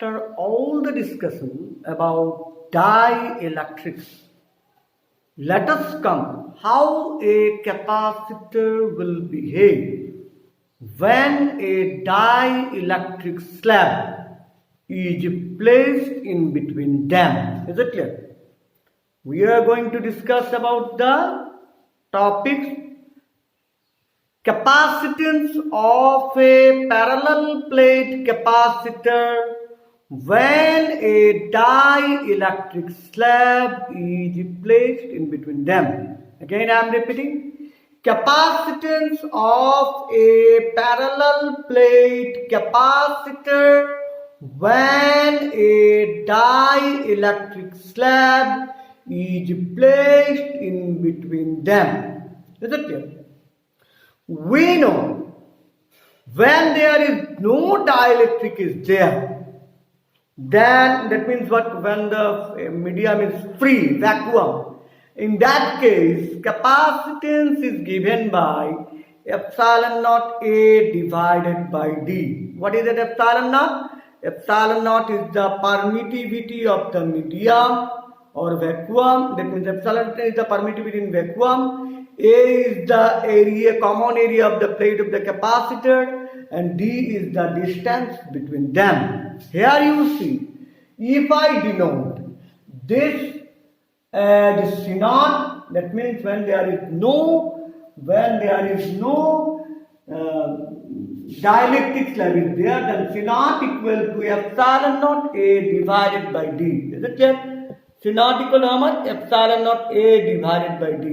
after all the discussion about dielectrics, let us come how a capacitor will behave when a dielectric slab is placed in between them. Is it clear? We are going to discuss about the topics capacitance of a parallel plate capacitor when a dielectric slab is placed in between them. Again I am repeating, capacitance of a parallel plate capacitor when a dielectric slab is placed in between them. Is it clear? We know when there is no dielectric is there, then that means what? When the medium is free, vacuum. In that case, capacitance is given by epsilon naught A divided by D. What is that epsilon naught? Epsilon naught is the permittivity of the medium or vacuum. That means epsilon is the permittivity in vacuum. A is the area, common area of the plate of the capacitor, and D is the distance between them. Here you see, if I denote this as C naught, that means when there is no dielectric slab is there, then C naught equal to epsilon naught A divided by D. Is it clear? C naught equal to how much? Epsilon naught A divided by D.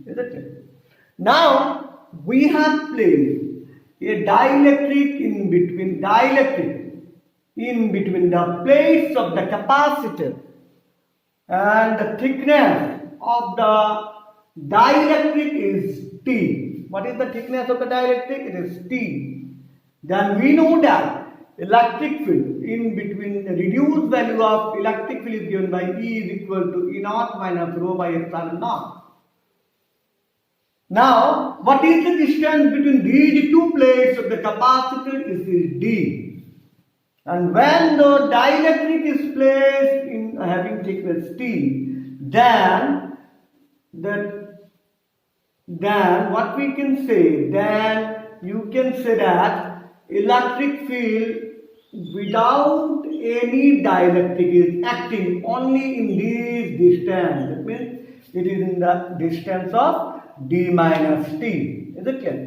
Is it clear? Now we have placed a dielectric in between the plates of the capacitor, and the thickness of the dielectric is T. What is the thickness of the dielectric? It is T. Then we know that electric field in between the reduced value of electric field is given by E is equal to E naught minus rho by epsilon naught. Now, what is the distance between these two plates of the capacitor? Is D. And when the dielectric is placed in having thickness T, then what we can say? Then you can say that electric field without any dielectric is acting only in this distance. That means it is in the distance of D minus T. Is it clear?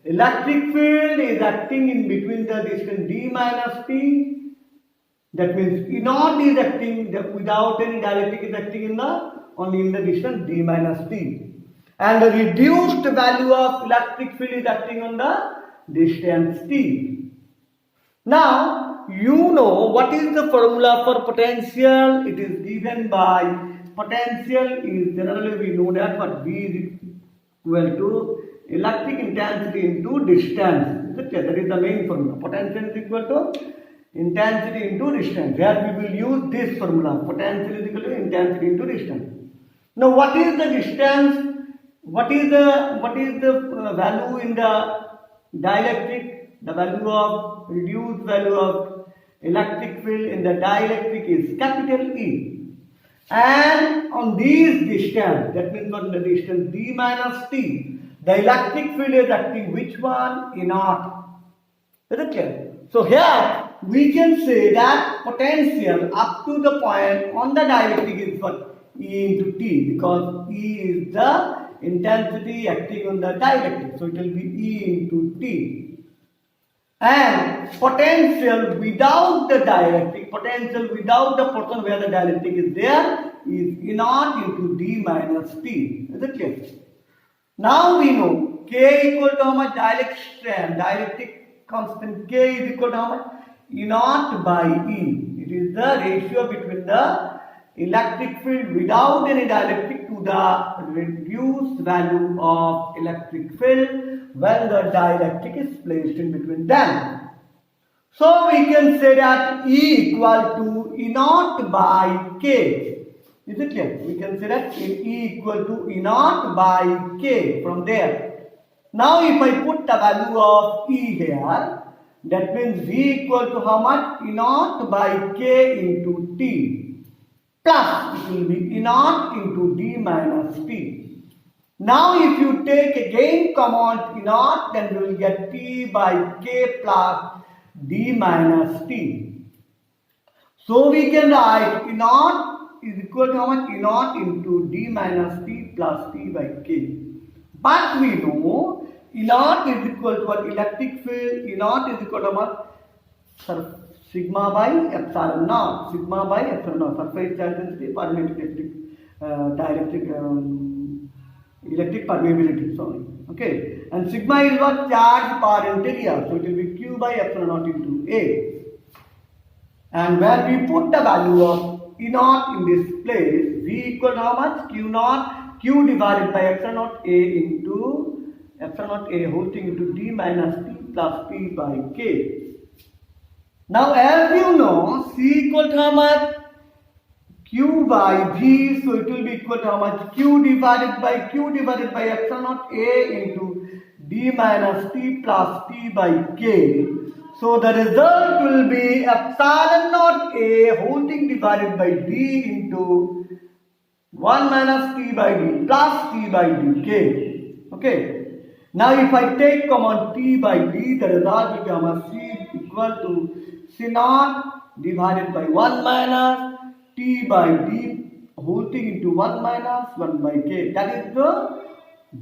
Electric field is acting in between the distance D minus T. That means E naught is acting without any dielectric is acting only in the distance D minus T. And the reduced value of electric field is acting on the distance T. Now you know what is the formula for potential. It is given by potential is generally we know that what V is equal to electric intensity into distance. That is the main formula. Potential is equal to intensity into distance. Here we will use this formula. Potential is equal to intensity into distance. Now what is the distance? What is the value in the dielectric? The value of reduced value of electric field in the dielectric is capital E. And on this distance, that means on the distance D minus T, the electric field is acting which one? E naught. Is it clear? So here we can say that potential up to the point on the dielectric is what? E into T, because E is the intensity acting on the dielectric. So it will be E into T. And potential without the dielectric, potential without the portion where the dielectric is there is E naught into D minus T. Is it clear? Now we know K equal to how much? Dielectric constant K is equal to how much? E naught by E. It is the ratio between the electric field without any dielectric to the reduced value of electric field when the dielectric is placed in between them. So we can say that E equal to E naught by K. Is it clear? We can say that E equal to E naught by K from there. Now if I put the value of E here, That means V equal to how much? E naught by K into T plus it will be E naught into D minus T. Now if you take again common E naught, then you will get T by K plus D minus T. So we can write E naught is equal to how much? E naught into D minus T plus T by K. But we know E naught is equal to what? Electric field. E naught is equal to what? Sigma by epsilon naught. Sigma by epsilon naught. Surface charge density, permeability, electric permeability. Sorry. Okay. And sigma is what? Charge per unit area. So it will be Q by epsilon naught into A. And when we put the value of E naught in this place, V equal to how much? Q naught, Q divided by epsilon naught A into epsilon naught A whole thing into D minus T plus T by K. Now as you know, C equal to how much? Q by V, so it will be equal to how much? Q divided by epsilon naught A into D minus T plus T by K. So the result will be epsilon naught A whole thing divided by D into 1 minus T by D plus T by dk. Okay. Now if I take common T by D, the result becomes C equal to C naught divided by 1 minus T by D whole thing into 1 minus 1 by K. That is the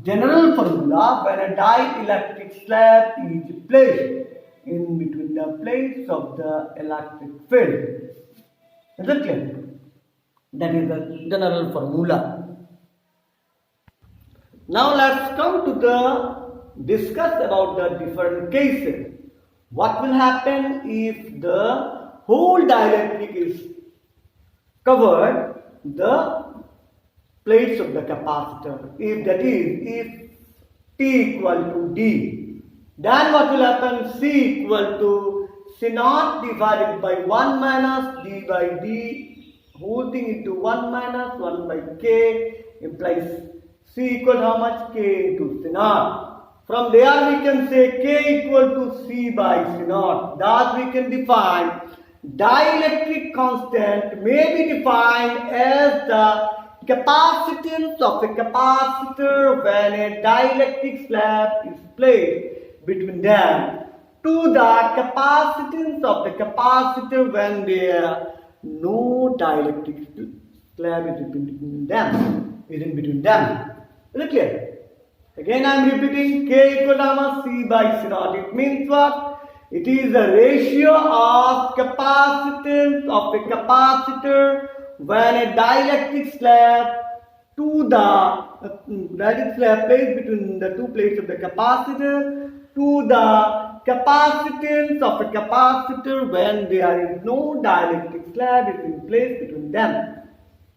general formula when a dielectric slab is placed in between the plates of the electric field. Is it clear? That is the general formula. Now let's come to the discuss about the different cases. What will happen if the whole dielectric is covered the plates of the capacitor? If that is, if T equal to D, then what will happen? C equal to C naught divided by 1 minus D by D whole thing into 1 minus 1 by K implies C equal to how much? K into C naught. From there we can say K equal to C by C naught. Thus we can define dielectric constant may be defined as the capacitance of a capacitor when a dielectric slab is placed between them to the capacitance of the capacitor when there no dielectric slab is between them. Is in between them. Is it clear? Again I am repeating, K equal to C by C naught. It means what? It is the ratio of capacitance of a capacitor when a dielectric slab to the dielectric slab placed between the two plates of the capacitor to the capacitance of a capacitor when there is no dielectric slab is in place between them.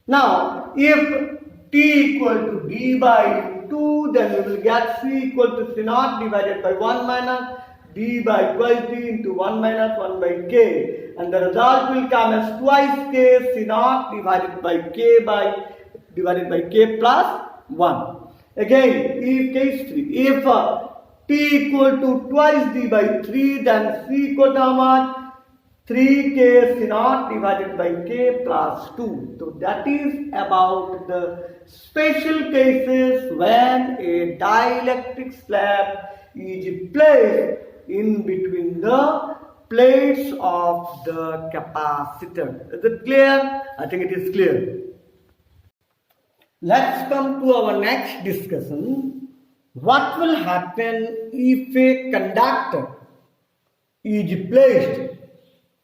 Now, if T equal to D by 2, then we will get C equal to C naught divided by 1 minus D by 12T into 1 minus 1 by K. And the result will come as twice K C naught divided by K plus 1. Again, if case 3, if T equal to twice D by 3, then C equal to how much? 3K C naught divided by K plus 2. So that is about the special cases when a dielectric slab is placed in between the plates of the capacitor. Is it clear? I think it is clear. Let's come to our next discussion. What will happen if a conductor is placed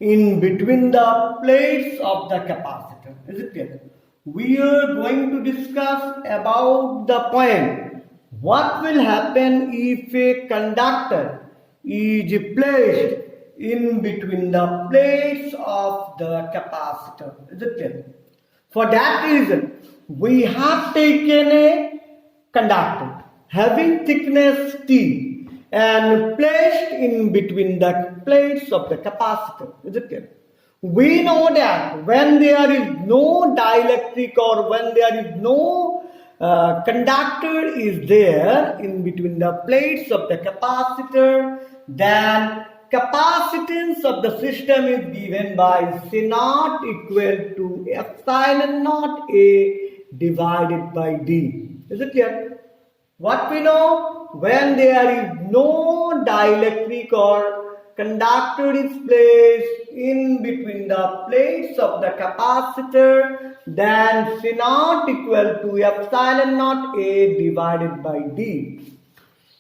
in between the plates of the capacitor? Is it clear? We are going to discuss about the point. What will happen if a conductor is placed in between the plates of the capacitor? Is it clear? For that reason, we have taken a conductor having thickness T and placed in between the plates of the capacitor. Is it clear? We know that when there is no dielectric or when there is no conductor is there in between the plates of the capacitor, then capacitance of the system is given by C naught equal to epsilon naught A divided by D. Is it clear? What we know, when there is no dielectric or conductor is placed in between the plates of the capacitor, then C naught equal to epsilon naught A divided by D.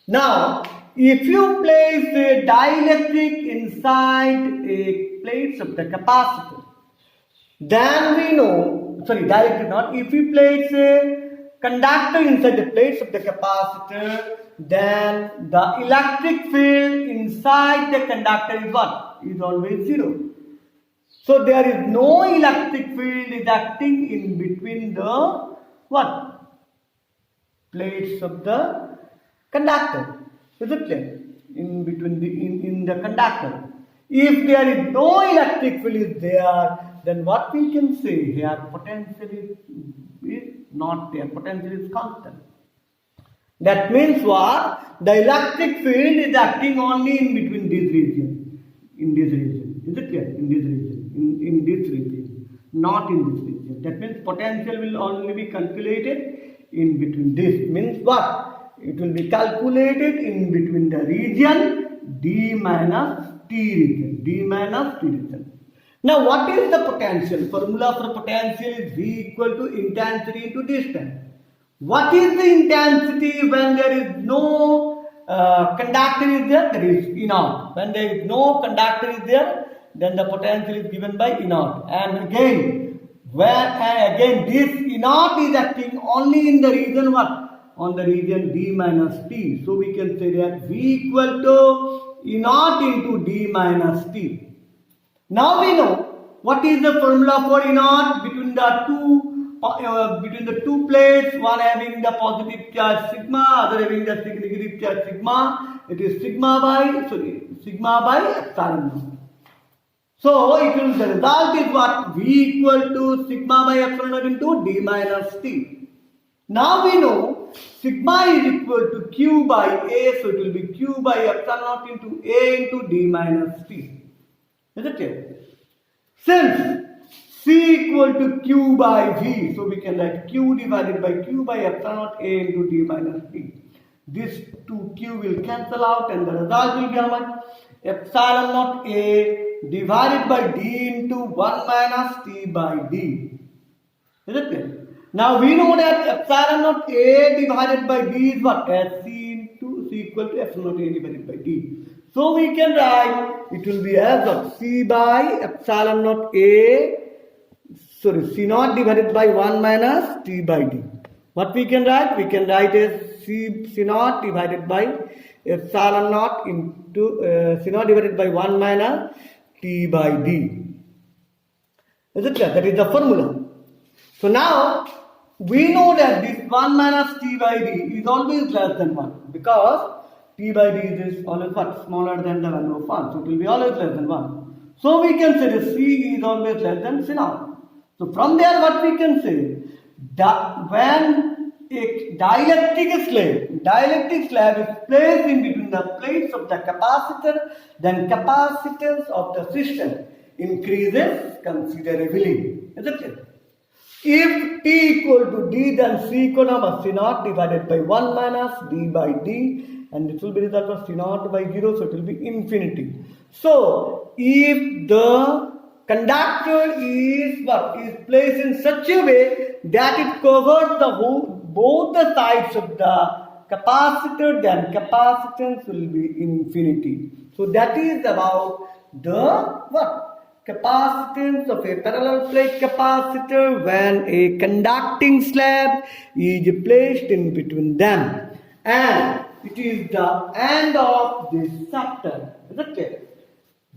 Now, if you place a dielectric inside a plates of the capacitor, then we know, dielectric not, if we place a conductor inside the plates of the capacitor, then the electric field inside the conductor is what? Is always zero. So there is no electric field is acting in between the what? Plates of the conductor. Is it clear? In between in the conductor. If there is no electric field is there, then what we can say here, potential is not there, potential is constant. That means what? The electric field is acting only in between this region. In this region. Is it clear? In this region. In this region. Not in this region. That means potential will only be calculated in between this. Means what? It will be calculated in between the region D minus T region. D minus T region. Now what is the potential? Formula for potential is V equal to intensity into distance. What is the intensity when there is no conductor is there? There is E naught. When there is no conductor is there, then the potential is given by E naught. And again, this E naught is acting only in the region what? On the region D minus T. So we can say that V equal to E naught into D minus T. Now we know what is the formula for E naught between the two plates, one having the positive charge sigma, other having the negative charge sigma. It is sigma by epsilon naught. So the result is what? V equal to sigma by epsilon naught into D minus T. Now we know sigma is equal to Q by A, so it will be Q by epsilon naught into A into D minus T. Is it clear? Since C equal to Q by V, so we can write Q divided by Q by epsilon naught A into D minus T. This 2Q will cancel out and the result will be how much? Epsilon naught A divided by D into 1 minus T by D. Is it clear? Now we know that epsilon naught A divided by D is what? C equal to epsilon naught A divided by D. So we can write, it will be as of C by epsilon naught A, C naught divided by 1 minus T by D. What we can write? We can write as C naught divided by epsilon naught into C naught divided by 1 minus T by D. Is it clear? That is the formula. So now, we know that this 1 minus T by D is always less than 1 because T by D is always what? Smaller than the value of 1. So it will be always less than 1. So we can say that C is always less than C naught. So from there what we can say? When a dielectric slab is placed in between the plates of the capacitor, then capacitance of the system increases considerably. Is it clear? If T equal to D, then C equal to C naught divided by 1 minus D by D, and it will be result of C naught by 0, so it will be infinity. So if the conductor is placed in such a way that it covers both the sides of the capacitor, then capacitance will be infinity. So that is about the capacitance of a parallel plate capacitor when a conducting slab is placed in between them. And it is the end of this chapter. Is it clear?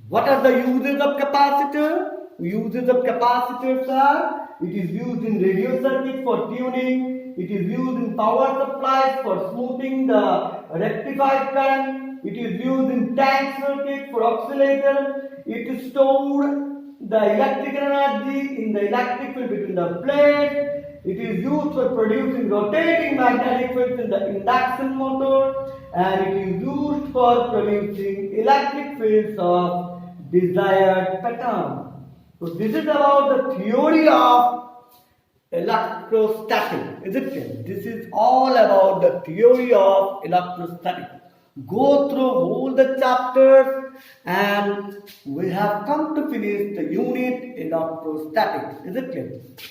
What are the uses of capacitor? Uses of capacitors are, it is used in radio circuit for tuning, it is used in power supplies for smoothing the rectified current, it is used in tank circuit for oscillator, it stores the electrical energy in the electric field between the plates, it is used for producing rotating magnetic fields in the induction motor, and it is used for producing electric fields of desired pattern. So this is about the theory of electrostatic, isn't it? This is all about the theory of electrostatic. Go through all the chapters and we have come to finish the unit electrostatic, isn't it?